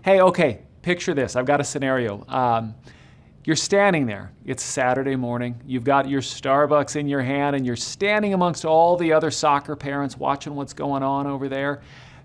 Hey, okay, picture this. I've got a scenario. You're standing there. It's Saturday morning. You've got your Starbucks in your hand, and you're standing amongst all the other soccer parents watching what's going on over there.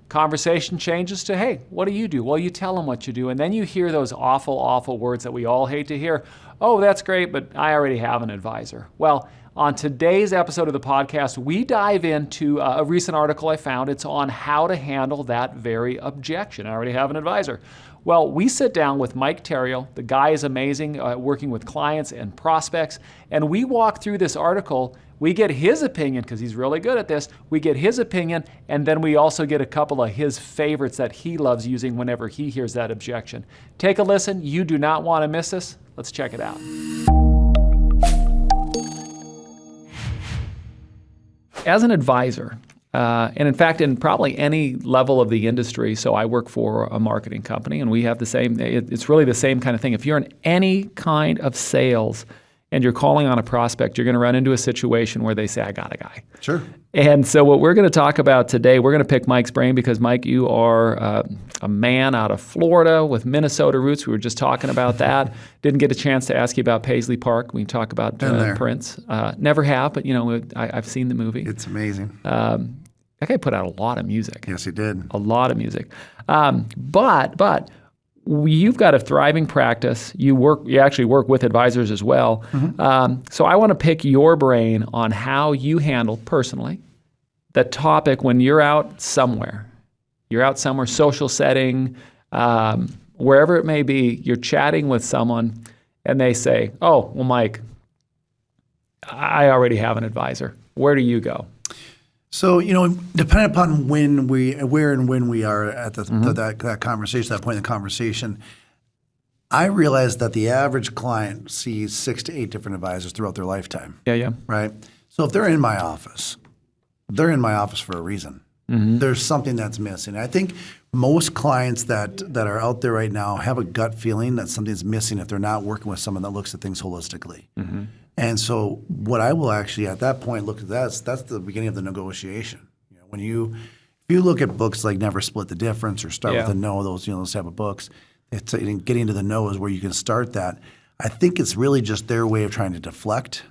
Conversation changes to, hey, what do you do? Well, you tell them what you do, and then you hear those awful, awful words that we all hate to hear. Oh, that's great, but I already have an advisor. Well, on today's episode of the podcast, we dive into a recent article I found. It's on how to handle that very objection. I already have an advisor. Well, we sit down with Mike Terrio. The guy is amazing, working with clients and prospects, and we walk through this article. We get his opinion, because he's really good at this. We get his opinion, and then we also get a couple of his favorites that he loves using whenever he hears that objection. Take a listen. You do not want to miss this. Let's check it out. As an advisor, and in fact, in probably any level of the industry, so I work for a marketing company, and we have the same, it's really the same kind of thing. If you're in any kind of sales and you're calling on a prospect, you're going to run into a situation where they say, I got a guy. Sure. And so what we're going to talk about today, we're going to pick Mike's brain because, Mike, you are a man out of Florida with Minnesota roots. We were just talking about that. Didn't get a chance to ask you about Paisley Park. We can talk about Prince. Never have, but, I've seen the movie. It's amazing. That guy put out a lot of music. Yes, he did. A lot of music. But you've got a thriving practice. You actually work with advisors as well. Mm-hmm. So I want to pick your brain on how you handle personally that topic when you're out somewhere. You're out somewhere, social setting, wherever it may be. You're chatting with someone, and they say, "Oh, well, Mike, I already have an advisor." Where do you go? So, depending upon where and when we are at that conversation, that point in the conversation, I realize that the average client sees 6 to 8 different advisors throughout their lifetime. Yeah. Right? So if they're in my office, they're in my office for a reason. Mm-hmm. There's something that's missing. I think most clients that are out there right now have a gut feeling that something's missing if they're not working with someone that looks at things holistically. Mm-hmm. And so what I will actually at that point look at that's the beginning of the negotiation. If you look at books like Never Split the Difference or Start with a No, those type of books, it's getting to the no is where you can start that. I think it's really just their way of trying to deflect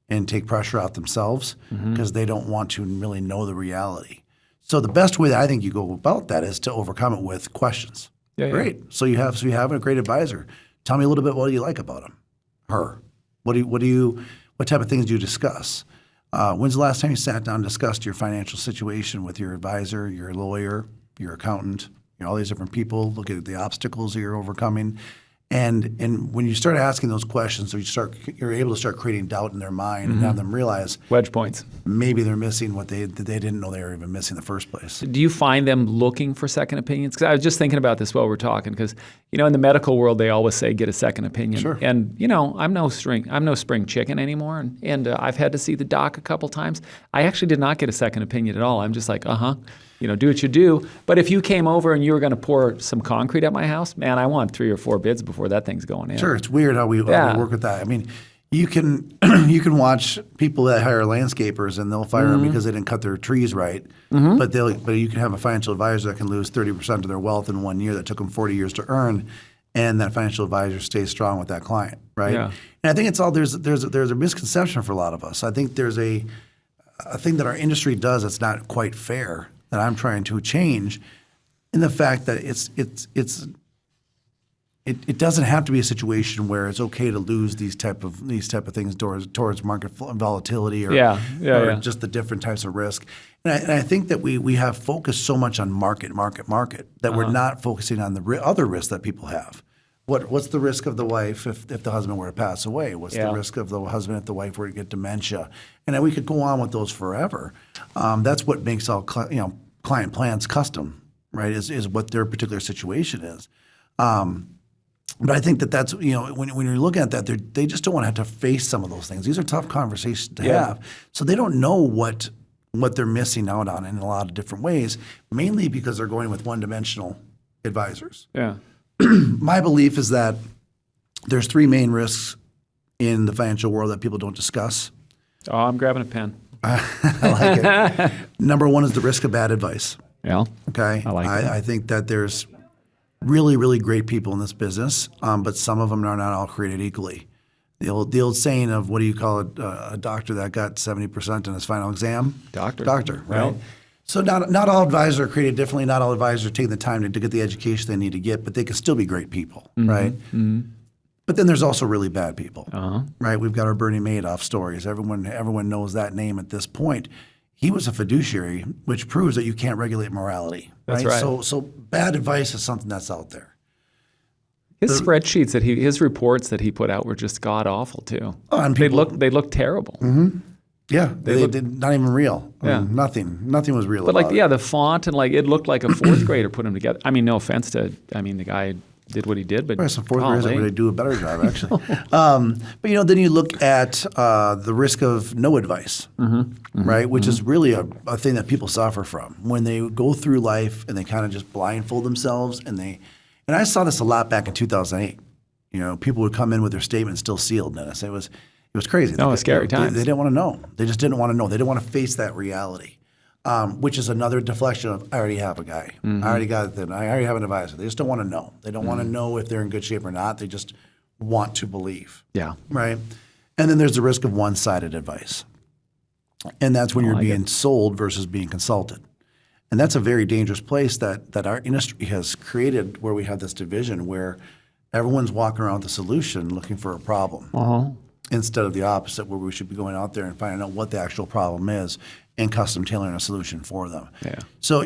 and take pressure out themselves because they don't want to really know the reality. So the best way that I think you go about that is to overcome it with questions. Yeah. Great. So you have a great advisor. Tell me a little bit what do you like about him, her. What type of things do you discuss? When's the last time you sat down and discussed your financial situation with your advisor, your lawyer, your accountant, all these different people, look at the obstacles that you're overcoming. And when you start asking those questions, you're able to start creating doubt in their mind and have them realize wedge points. Maybe they're missing what they didn't know they were even missing in the first place. Do you find them looking for second opinions? Because I was just thinking about this while we're talking. Because in the medical world, they always say get a second opinion. Sure. And I'm no spring chicken anymore. And I've had to see the doc a couple times. I actually did not get a second opinion at all. I'm just like, do what you do. But if you came over and you were going to pour some concrete at my house, man, I want 3 or 4 bids before that thing's going in. Sure, it's weird how we work with that. I mean, you can watch people that hire landscapers and they'll fire them because they didn't cut their trees right. Mm-hmm. But you can have a financial advisor that can lose 30% of their wealth in 1 year that took them 40 years to earn, and that financial advisor stays strong with that client, right? Yeah. And I think it's all there's a misconception for a lot of us. I think there's a thing that our industry does that's not quite fair that I'm trying to change, in the fact that it doesn't have to be a situation where it's okay to lose these type of things towards market volatility or just the different types of risk. And I think that we have focused so much on market that we're not focusing on the other risks that people have. What's the risk of the wife if the husband were to pass away? What's the risk of the husband if the wife were to get dementia? And then we could go on with those forever. That's what makes all client plans custom, right? Is what their particular situation is. But I think that's when you're looking at that, they just don't want to have to face some of those things. These are tough conversations to have, so they don't know what they're missing out on in a lot of different ways. Mainly because they're going with one-dimensional advisors. Yeah. My belief is that there's 3 main risks in the financial world that people don't discuss. Oh, I'm grabbing a pen. I like it. Number 1 is the risk of bad advice. Yeah. Okay. I like that. I think that there's really, really great people in this business, but some of them are not all created equally. The old saying of what do you call it? A doctor that got 70% in his final exam? Doctor. Doctor, right? Well, So not all advisors are created differently. Not all advisors are taking the time to get the education they need to get, but they can still be great people, right? But then there's also really bad people, right? We've got our Bernie Madoff stories. Everyone knows that name at this point. He was a fiduciary, which proves that you can't regulate morality. That's right. So bad advice is something that's out there. His spreadsheets his reports that he put out were just god awful too. Oh, and they look terrible. Yeah, they did not even real. I mean, Yeah. nothing was real. But about it. the font and it looked like a fourth grader put them together. I mean, no offense to, the guy did what he did, but Some fourth graders that would do a better job, actually. But then you look at the risk of no advice, right? Which is really a thing that people suffer from when they go through life and they kind of just blindfold themselves. And I saw this a lot back in 2008. People would come in with their statements still sealed, Dennis. It was crazy. No, scary times. They didn't want to know. They just didn't want to know. They didn't want to face that reality. Which is another deflection of I already have a guy. I already got them. I already have an advisor. They just don't want to know. They don't want to know if they're in good shape or not. They just want to believe. Yeah. Right. And then there's the risk of one-sided advice, and that's when you're being sold versus being consulted. And that's a very dangerous place that our industry has created, where we have this division where everyone's walking around with a solution looking for a problem. Instead of the opposite, where we should be going out there and finding out what the actual problem is and custom tailoring a solution for them. Yeah. So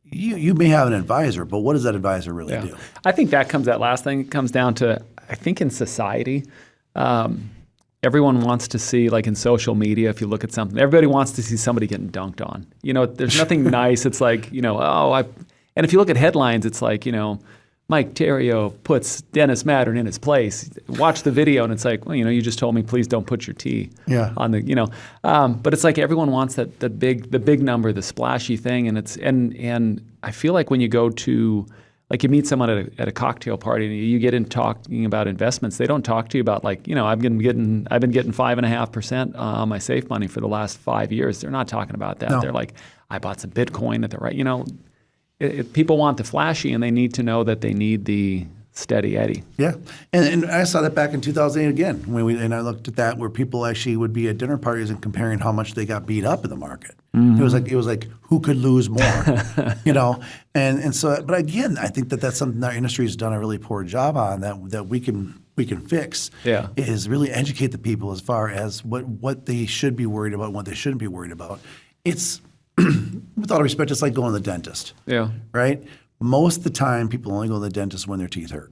you may have an advisor, but what does that advisor really do? I think that last thing comes down to, I think in society, everyone wants to see, like in social media, if you look at something, everybody wants to see somebody getting dunked on. There's nothing nice. It's like, and if you look at headlines, it's like, Mike Terrio puts Dennis Mattern in his place. Watch the video, and it's like, well, you just told me please don't put your T on the, But it's like everyone wants the big number, the splashy thing, and I feel like when you go to, like you meet someone at a cocktail party and you get in talking about investments, they don't talk to you about I've been getting 5.5% on my safe money for the last 5 years. They're not talking about that. No. They're like, I bought some Bitcoin at the right, people want the flashy, and they need to know that they need the steady Eddie. Yeah, and I saw that back in 2008 again and I looked at that where people actually would be at dinner parties and comparing how much they got beat up in the market. It was like who could lose more, and so. But again, I think that's something our industry has done a really poor job on that we can fix. Yeah, is really educate the people as far as what they should be worried about and what they shouldn't be worried about. It's with all respect, it's like going to the dentist. Yeah. Right? Most of the time, people only go to the dentist when their teeth hurt.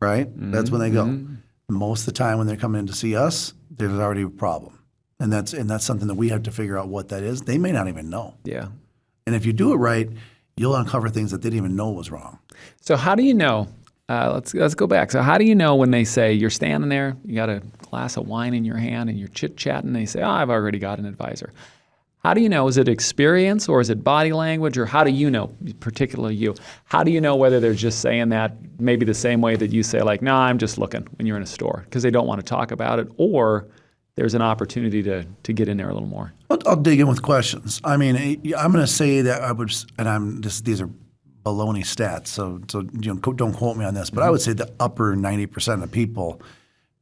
Right? That's when they go. Most of the time when they're coming in to see us, there's already a problem. And that's something that we have to figure out what that is. They may not even know. Yeah. And if you do it right, you'll uncover things that they didn't even know was wrong. So how do you know? Let's go back. So how do you know when they say you're standing there, you got a glass of wine in your hand, and you're chit-chatting, and they say, I've already got an advisor. How do you know? Is it experience, or is it body language, or how do you know, particularly you? How do you know whether they're just saying that maybe the same way that you say, like, no, I'm just looking when you're in a store because they don't want to talk about it, or there's an opportunity to get in there a little more? I'll dig in with questions. I mean, I'm going to say that I would, and these are baloney stats, so don't quote me on this, but I would say the upper 90% of people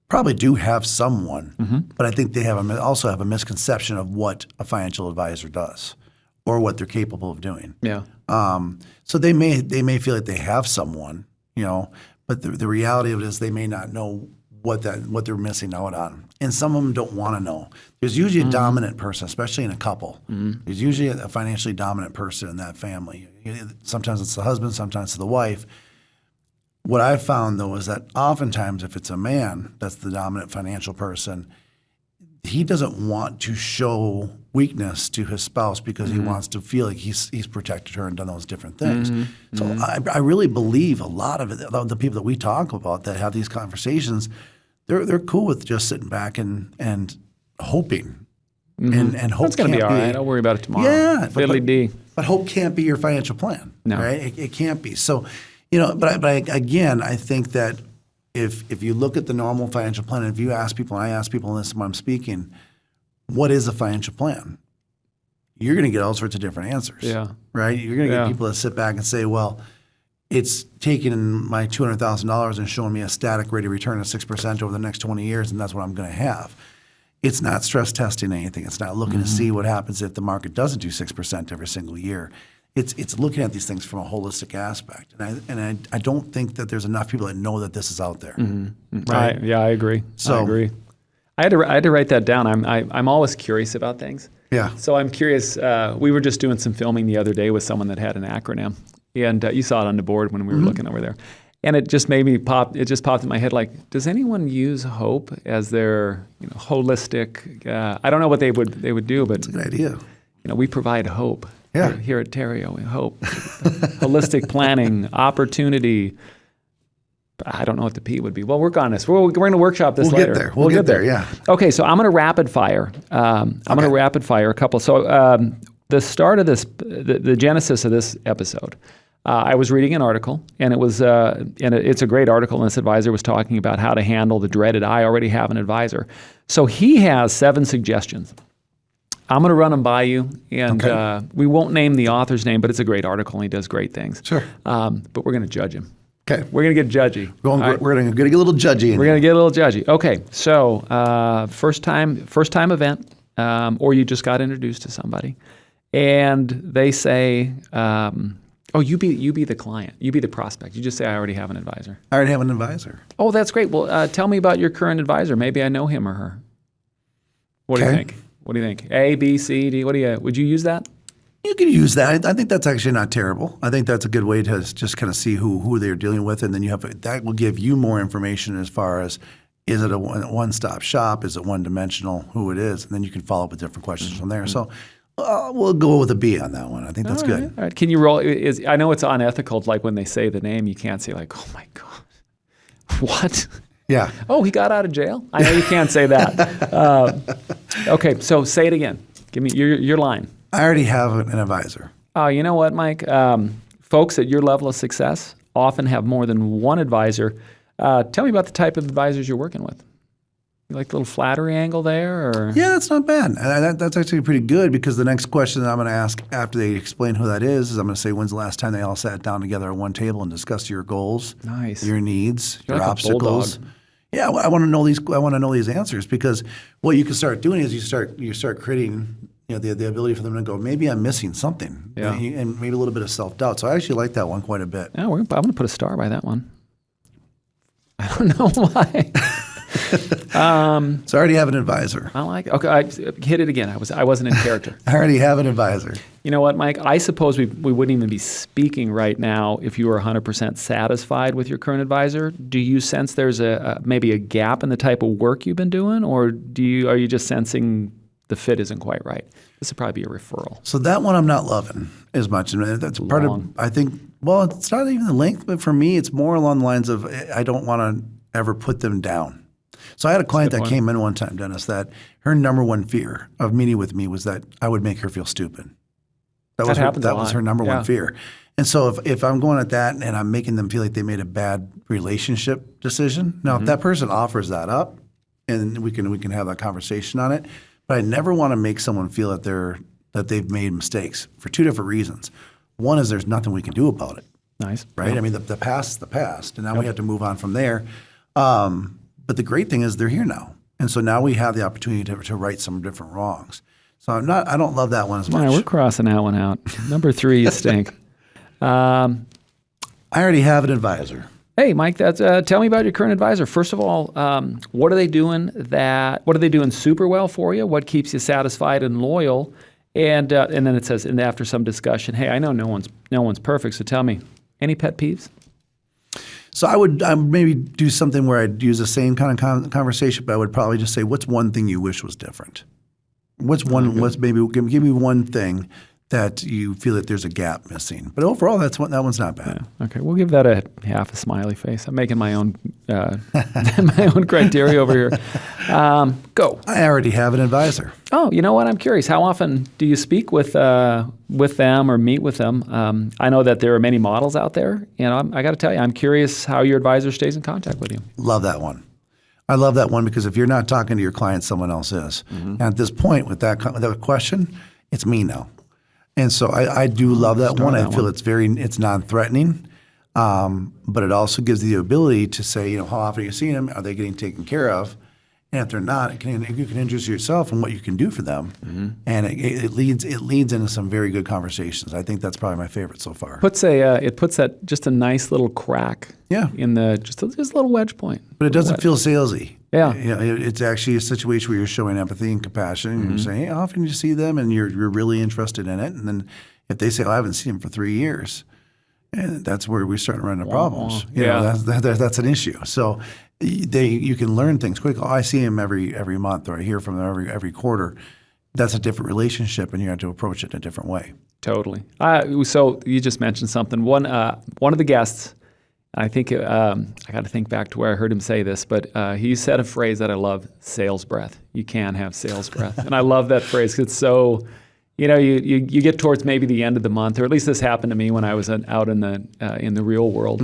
probably do have someone, but I think they also have a misconception of what a financial advisor does or what they're capable of doing. Yeah. So they may feel like they have someone, but the reality of it is they may not know what they're missing out on, and some of them don't want to know. There's usually a dominant person, especially in a couple. There's usually a financially dominant person in that family. Sometimes it's the husband, sometimes it's the wife. What I've found, though, is that oftentimes if it's a man that's the dominant financial person, he doesn't want to show weakness to his spouse because he wants to feel like he's protected her and done those different things. So I really believe a lot of it, the people that we talk about that have these conversations, they're cool with just sitting back and hoping. And hope it's going to be all right. I'll worry about it tomorrow. Yeah. But hope can't be your financial plan. No. Right? It can't be. So but again, I think that if you look at the normal financial plan, and if you ask people, and I ask people this when I'm speaking, what is a financial plan? You're going to get all sorts of different answers. Yeah. Right? You're going to get people that sit back and say, well, it's taking my $200,000 and showing me a static rate of return of 6% over the next 20 years, and that's what I'm going to have. It's not stress testing anything. It's not looking to see what happens if the market doesn't do 6% every single year. It's looking at these things from a holistic aspect, and I don't think that there's enough people that know that this is out there. Right? Yeah, I agree. So, I agree. I had to write that down. I'm always curious about things. Yeah. So I'm curious. We were just doing some filming the other day with someone that had an acronym, and you saw it on the board when we were looking over there, and it just made me pop. It just popped in my head like, does anyone use hope as their holistic? I don't know what they would do, but it's a good idea. We provide hope. Yeah. Here at Terrio, we hope. Holistic planning, opportunity. I don't know what the P would be. We'll work on this. We're going to workshop this later. We'll get there. We'll get there, yeah. Okay, so I'm going to rapid fire. I'm going to rapid fire a couple. So the start of this, the genesis of this episode, I was reading an article, and it was, it's a great article, and this advisor was talking about how to handle the dreaded, I already have an advisor. So he has 7 suggestions. I'm going to run them by you, and we won't name the author's name, but it's a great article, and he does great things. Sure. But we're going to judge him. Okay. We're going to get judgy. We're going to get a little judgy. We're going to get a little judgy. Okay. So first time event, or you just got introduced to somebody, and they say, you be the client. You be the prospect. You just say, I already have an advisor. I already have an advisor. Oh, that's great. Well, tell me about your current advisor. Maybe I know him or her. What do you think? What do you think? A, B, C, D. Would you use that? You can use that. I think that's actually not terrible. I think that's a good way to just kind of see who they're dealing with, and then that will give you more information as far as, is it a one-stop shop? Is it one-dimensional? Who it is? And then you can follow up with different questions from there. So we'll go with a B on that one. I think that's good. All right. Can you roll? I know it's unethical, like when they say the name, you can't say like, oh my God, what? Yeah. Oh, he got out of jail? I know you can't say that. Okay, so say it again. Give me your line. I already have an advisor. Oh, you know what, Mike? Folks at your level of success often have more than one advisor. Tell me about the type of advisors you're working with. You like a little flattery angle there? Or? Yeah, that's not bad. That's actually pretty good, because the next question that I'm going to ask after they explain who that is I'm going to say, when's the last time they all sat down together at one table and discussed your goals, your needs, You're your like obstacles? Yeah, I want to know these. I want to know these answers, because what you can start doing is you start creating the ability for them to go, maybe I'm missing something, and maybe a little bit of self-doubt. So I actually like that one quite a bit. Yeah, I'm going to put a star by that one. I don't know why. So I already have an advisor. I like it. Okay, I hit it again. I wasn't in character. I already have an advisor. You know what, Mike? I suppose we wouldn't even be speaking right now if you were 100% satisfied with your current advisor. Do you sense there's maybe a gap in the type of work you've been doing, or are you just sensing the fit isn't quite right? This would probably be a referral. So that one I'm not loving as much. And that's part of, I think, well, it's not even the length, but for me, it's more along the lines of, I don't want to ever put them down. So I had a client that came in one time, Dennis, that her number one fear of meeting with me was that I would make her feel stupid. That was her number one fear. And so if I'm going at that and I'm making them feel like they made a bad relationship decision, now if that person offers that up, and we can have that conversation on it, but I never want to make someone feel that they've made mistakes for 2 different reasons. One is there's nothing we can do about it. Nice. Right? Yep. I mean, the past is the past, and now we have to move on from there. But the great thing is they're here now. And so now we have the opportunity to right some different wrongs. So I don't love that one as much. Yeah, we're crossing that one out. Number 3, you stink. I already have an advisor. Hey, Mike, tell me about your current advisor. First of all, what are they doing super well for you? What keeps you satisfied and loyal? And then it says, and after some discussion, hey, I know no one's perfect, so tell me, any pet peeves? So I would maybe do something where I'd use the same kind of conversation, but I would probably just say, what's one thing you wish was different? What's maybe give me one thing that you feel that there's a gap missing. But overall, that one's not bad. Yeah. Okay, we'll give that a half a smiley face. I'm making my own my own criteria over here. Go. I already have an advisor. Oh, you know what? I'm curious. How often do you speak with them or meet with them? I know that there are many models out there, and I got to tell you, I'm curious how your advisor stays in contact with you. Love that one. I love that one because if you're not talking to your client, someone else is. Mm-hmm. And at this point, with that question, it's me now. And so I do love that one. I feel it's non-threatening. But it also gives you the ability to say, how often are you seeing them? Are they getting taken care of? And if they're not, you can introduce yourself and what you can do for them, and it leads into some very good conversations. I think that's probably my favorite so far. It puts that just a nice little crack. In the just a little wedge point. But it doesn't feel salesy. Yeah. It's actually a situation where you're showing empathy and compassion, and you're saying, hey, how often do you see them? And you're really interested in it. And then if they say, I haven't seen them for 3 years, and that's where we start running into problems. That's an issue. So you can learn things quick. Oh, I see him every month, or I hear from them every quarter. That's a different relationship, and you have to approach it in a different way. Totally. So you just mentioned something. One of the guests, I think I got to think back to where I heard him say this, but he said a phrase that I love: sales breath. You can have sales breath, and I love that phrase because it's so. You get towards maybe the end of the month, or at least this happened to me when I was out in the real world.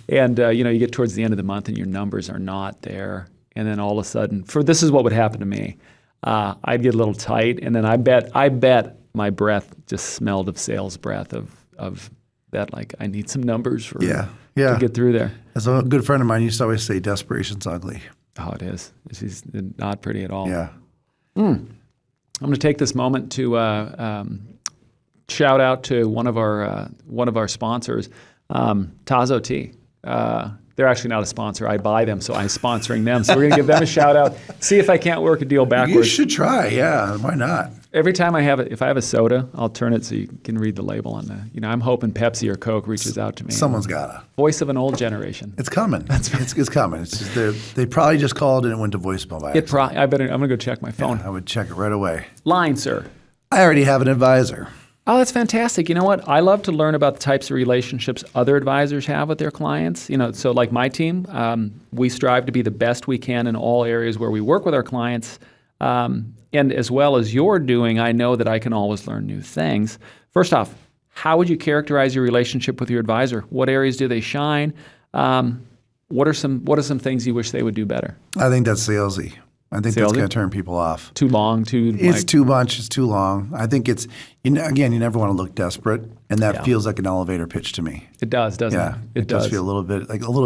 And you get towards the end of the month and your numbers are not there, and then all of a sudden, this is what would happen to me. I'd get a little tight, and then I bet my breath just smelled of sales breath of that. Like I need some numbers to get through there. As a good friend of mine used to always say, "Desperation's ugly." Oh, it is. It's not pretty at all. Yeah. I'm going to take this moment to shout out to one of our sponsors, Tazo Tea. They're actually not a sponsor. I buy them, so I'm sponsoring them. So we're going to give them a shout out. See if I can't work a deal backwards. You should try. Yeah, why not? Every time if I have a soda, I'll turn it so you can read the label on the. I'm hoping Pepsi or Coke reaches out to me. Someone's gotta. Voice of an old generation. It's coming. It's coming. It's just they probably just called and it went to voicemail by accident. I'm gonna go check my phone. Yeah, I would check it right away. Line, sir. I already have an advisor. Oh, that's fantastic. You know what? I love to learn about the types of relationships other advisors have with their clients. So like my team, we strive to be the best we can in all areas where we work with our clients. And as well as you're doing, I know that I can always learn new things. First off, how would you characterize your relationship with your advisor? What areas do they shine? What are some things you wish they would do better? I think that's salesy. I think that's going to turn people off. Too long, It's too much. It's too long. I think it's, again, you never want to look desperate, and that feels like an elevator pitch to me. It does, doesn't it? It does feel a little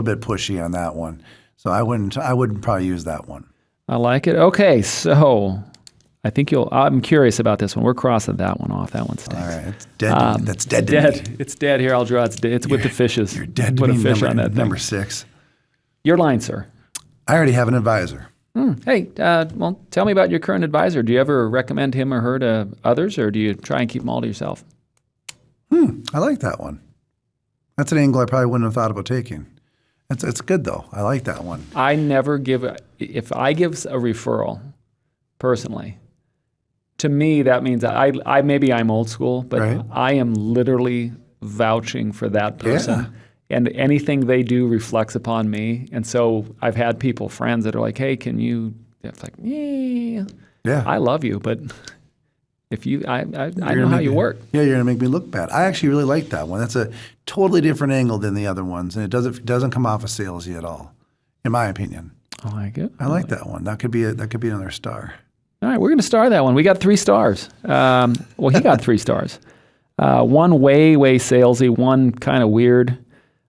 bit pushy on that one. So I wouldn't probably use that one. I like it. Okay, so I think I'm curious about this one. We're crossing that one off. That one stinks. All right, it's dead. That's dead to me. It's dead here. I'll draw. It's with the fishes. You're dead to Put me. a fish on that thing. Number 6. Your line, sir. I already have an advisor. Hey, well, tell me about your current advisor. Do you ever recommend him or her to others, or do you try and keep them all to yourself? I like that one. That's an angle I probably wouldn't have thought about taking. It's good, though. I like that one. I never if I give a referral, personally, to me, that means I maybe I'm old school, but right. I am literally vouching for that person. Yeah. And anything they do reflects upon me. And so I've had friends that are like, hey, can you, it's like, yeah, I love you, but if you, I know how you work. Yeah, you're going to make me look bad. I actually really like that one. That's a totally different angle than the other ones. And it doesn't come off as salesy at all, in my opinion. I like it. I like that one. That could be another star. All right, we're going to star that one. We got 3 stars. Well, he got 3 stars. One way salesy, one kind of weird.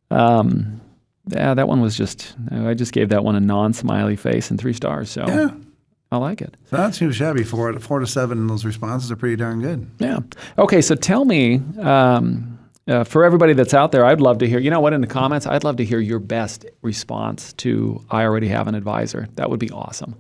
That one was I just gave that one a non-smiley face and 3 stars. So yeah. I like it. Not too shabby. 4 to 7, those responses are pretty darn good. Yeah. Okay, so tell me, for everybody that's out there, I'd love to hear, in the comments, I'd love to hear your best response to I already have an advisor. That would be awesome.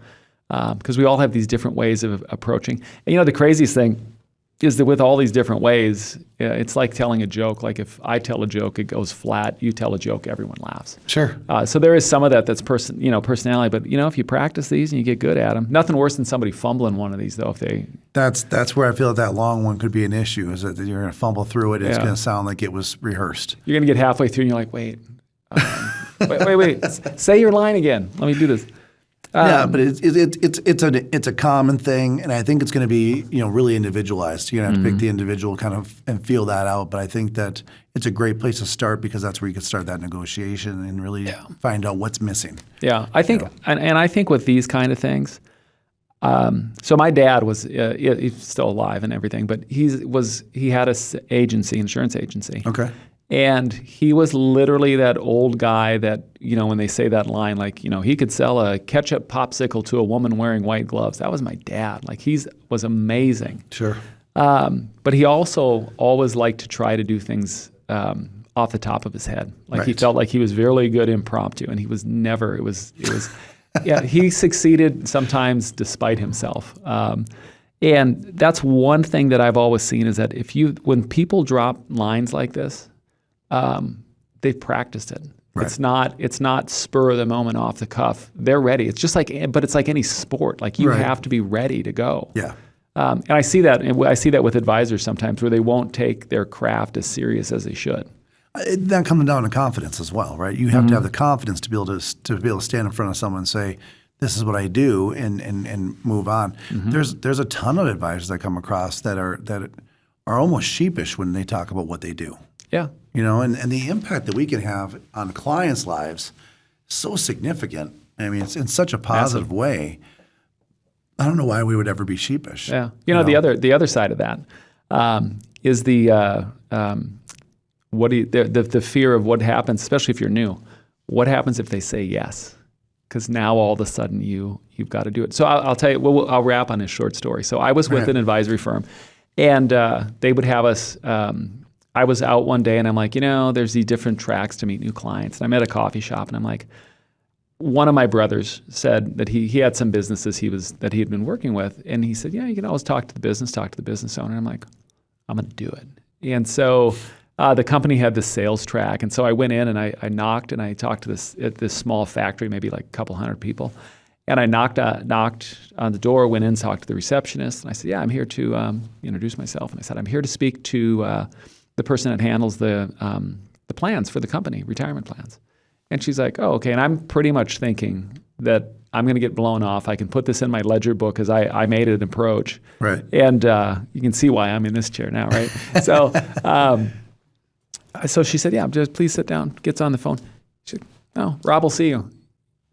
Because we all have these different ways of approaching. And the craziest thing is that with all these different ways, it's like telling a joke. Like if I tell a joke, it goes flat. You tell a joke, everyone laughs. Sure. So there is some of that's personality. But if you practice these and you get good at them, nothing worse than somebody fumbling one of these though. That's where I feel that long one could be an issue. Is that you're going to fumble through it? It's going to sound like it was rehearsed. You're going to get halfway through and you're like, wait, wait, say your line again. Let me do this. Yeah, but it's a common thing, and I think it's going to be really individualized. You're going to have to pick the individual kind of and feel that out. But I think that it's a great place to start because that's where you can start that negotiation and really find out what's missing. Yeah, I think, and I think with these kind of things. So my dad was he's still alive and everything, but he had a insurance agency. Okay. And he was literally that old guy that, when they say that line, like, he could sell a ketchup popsicle to a woman wearing white gloves. That was my dad. Like, was amazing. Sure. But he also always liked to try to do things off the top of his head. Like, he felt like he was really good impromptu, and he was never, it was, yeah, he succeeded sometimes despite himself. And that's one thing that I've always seen is that when people drop lines like this, they've practiced it. Right. It's not spur of the moment off the cuff. They're ready. It's just but it's like any sport. Like you have to be ready to go. Yeah. And I see that with advisors sometimes where they won't take their craft as serious as they should. That comes down to confidence as well, right? You have to have the confidence to be able to stand in front of someone and say, "This is what I do," and move on. There's a ton of advisors I come across that are almost sheepish when they talk about what they do. Yeah. And the impact that we can have on clients' lives is so significant. I mean, it's in such a positive way. I don't know why we would ever be sheepish. Yeah. The other side of that is the fear of what happens, especially if you're new. What happens if they say yes? Because now all of a sudden you've got to do it. So I'll tell you. I'll wrap on this short story. So I was with an advisory firm, and they would have us. I was out one day and I'm like, there's these different tracks to meet new clients. And I'm at a coffee shop and I'm like, one of my brothers said that he had some businesses that he had been working with. And he said, yeah, you can always talk to the business owner. And I'm like, I'm going to do it. And so the company had this sales track. And so I went in and I knocked and I talked to this small factory, maybe like a couple hundred people. And I knocked on the door, went in, talked to the receptionist. And I said, yeah, I'm here to introduce myself. And I said, I'm here to speak to the person that handles the plans for the company, retirement plans. And she's like, oh, okay. And I'm pretty much thinking that I'm going to get blown off. I can put this in my ledger book because I made an approach. Right. And you can see why I'm in this chair now, right? So so she said, yeah, just please sit down. Gets on the phone. She said, no, Rob will see you.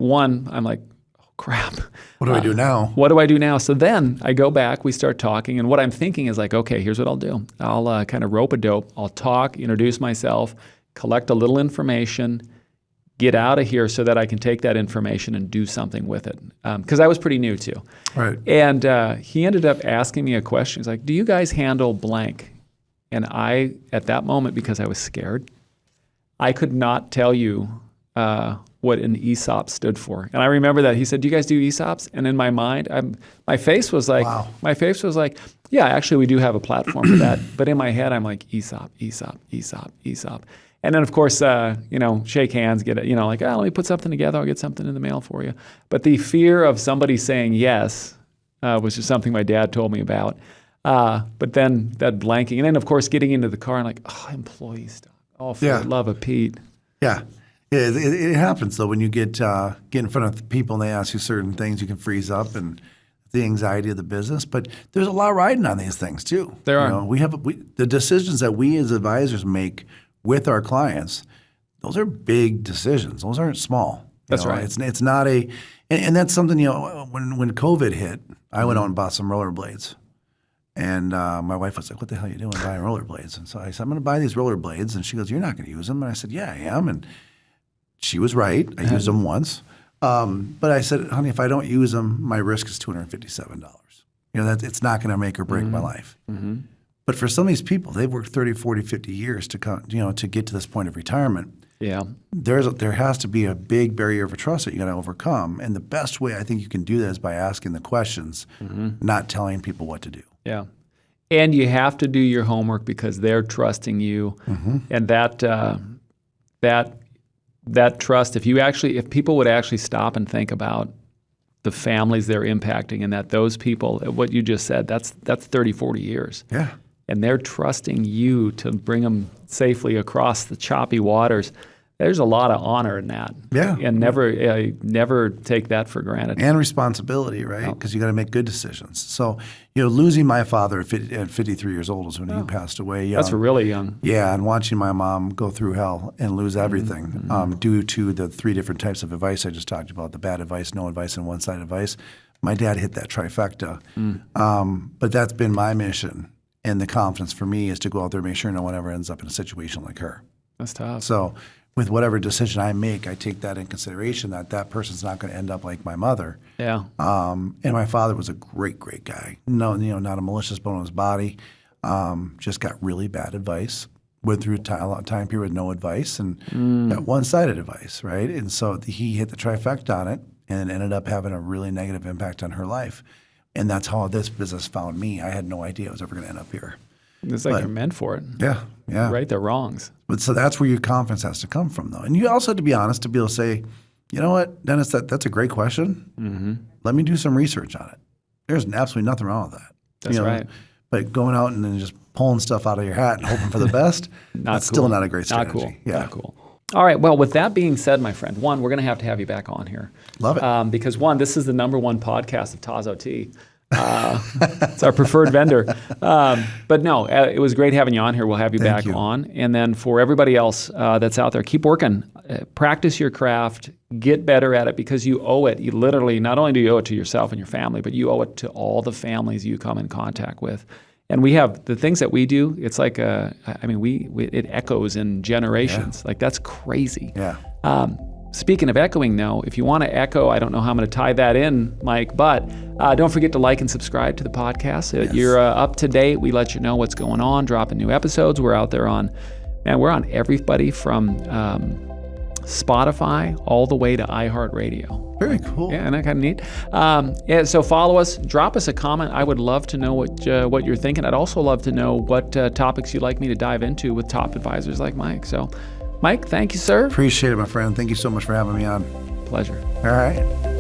I'm like, oh, crap. What do I do now? What do I do now? So then I go back, we start talking, and what I'm thinking is like, okay, here's what I'll do. I'll kind of rope a dope. I'll talk, introduce myself, collect a little information, get out of here so that I can take that information and do something with it. Because I was pretty new too. Right. And he ended up asking me a question. He's like, do you guys handle blank? And I, at that moment, because I was scared, I could not tell you what an ESOP stood for. And I remember that. He said, do you guys do ESOPs? And in my mind, my face was like, yeah, actually we do have a platform for that. But in my head, I'm like, ESOP. And then, of course, shake hands, get it, like, let me put something together. I'll get something in the mail for you. But the fear of somebody saying yes was just something my dad told me about. But then that blanking. And then, of course, getting into the car and like, employee stock. Oh, for the love of Pete. Yeah. It happens, though, when you get in front of people and they ask you certain things, you can freeze up and the anxiety of the business. But there's a lot riding on these things, too. There are. The decisions that we as advisors make with our clients, those are big decisions. Those aren't small. That's right. It's not and that's something, when COVID hit, I went out and bought some rollerblades. And my wife was like, what the hell are you doing buying rollerblades? And so I said, I'm going to buy these rollerblades. And she goes, you're not going to use them. And I said, yeah, I am. And she was right. I used them once. But I said, honey, if I don't use them, my risk is $257. It's not going to make or break my life. Mm-hmm. But for some of these people, they've worked 30, 40, 50 years to get to this point of retirement. Yeah. There has to be a big barrier of trust that you got to overcome. And the best way I think you can do that is by asking the questions, not telling people what to do. Yeah. And you have to do your homework because they're trusting you. Mm-hmm. And that trust, if people would actually stop and think about the families they're impacting and that those people, what you just said, that's 30, 40 years. Yeah. And they're trusting you to bring them safely across the choppy waters. There's a lot of honor in that. Yeah. And never take that for granted. And responsibility, right? Because you got to make good decisions. So, losing my father at 53 years old is when he passed away young. That's really young. Yeah, and watching my mom go through hell and lose everything due to the 3 different types of advice I just talked about, the bad advice, no advice, and one-sided advice. My dad hit that trifecta. But that's been my mission. And the confidence for me is to go out there and make sure no one ever ends up in a situation like her. That's tough. So with whatever decision I make, I take that in consideration that person's not going to end up like my mother. Yeah. And my father was a great, great guy. No, not a malicious bone in his body. Just got really bad advice. Went through a long time period with no advice and got one-sided advice, right? And so he hit the trifecta on it and ended up having a really negative impact on her life. And that's how this business found me. I had no idea I was ever going to end up here. It's like you're meant for it. Yeah. Right their wrongs. But so that's where your confidence has to come from, though. And you also have to be honest to be able to say, you know what, Dennis, that's a great question. Mm-hmm. Let me do some research on it. There's absolutely nothing wrong with that. That's right. But going out and then just pulling stuff out of your hat and hoping for the best, that's still not a great strategy. Not cool. Yeah. Not cool. All right. Well, with that being said, my friend, one, we're going to have you back on here. Love it. Because one, this is the #1 podcast of Tazo Tea. It's our preferred vendor. But no, it was great having you on here. We'll have you back on. And then for everybody else that's out there, keep working. Practice your craft. Get better at it because you owe it. You literally, not only do you owe it to yourself and your family, but you owe it to all the families you come in contact with. And we have the things that we do. It's like it echoes in generations. Yeah. Like that's crazy. Yeah. Speaking of echoing, though, if you want to echo, I don't know how I'm going to tie that in, Mike, but don't forget to like and subscribe to the podcast. Yes. You're up to date. We let you know what's going on, dropping new episodes. We're out there we're on everybody from Spotify all the way to iHeartRadio. Very cool. Yeah, isn't that kind of neat? So follow us, drop us a comment. I would love to know what you're thinking. I'd also love to know what topics you'd like me to dive into with top advisors like Mike. So, Mike, thank you, sir. Appreciate it, my friend. Thank you so much for having me on. Pleasure. All right.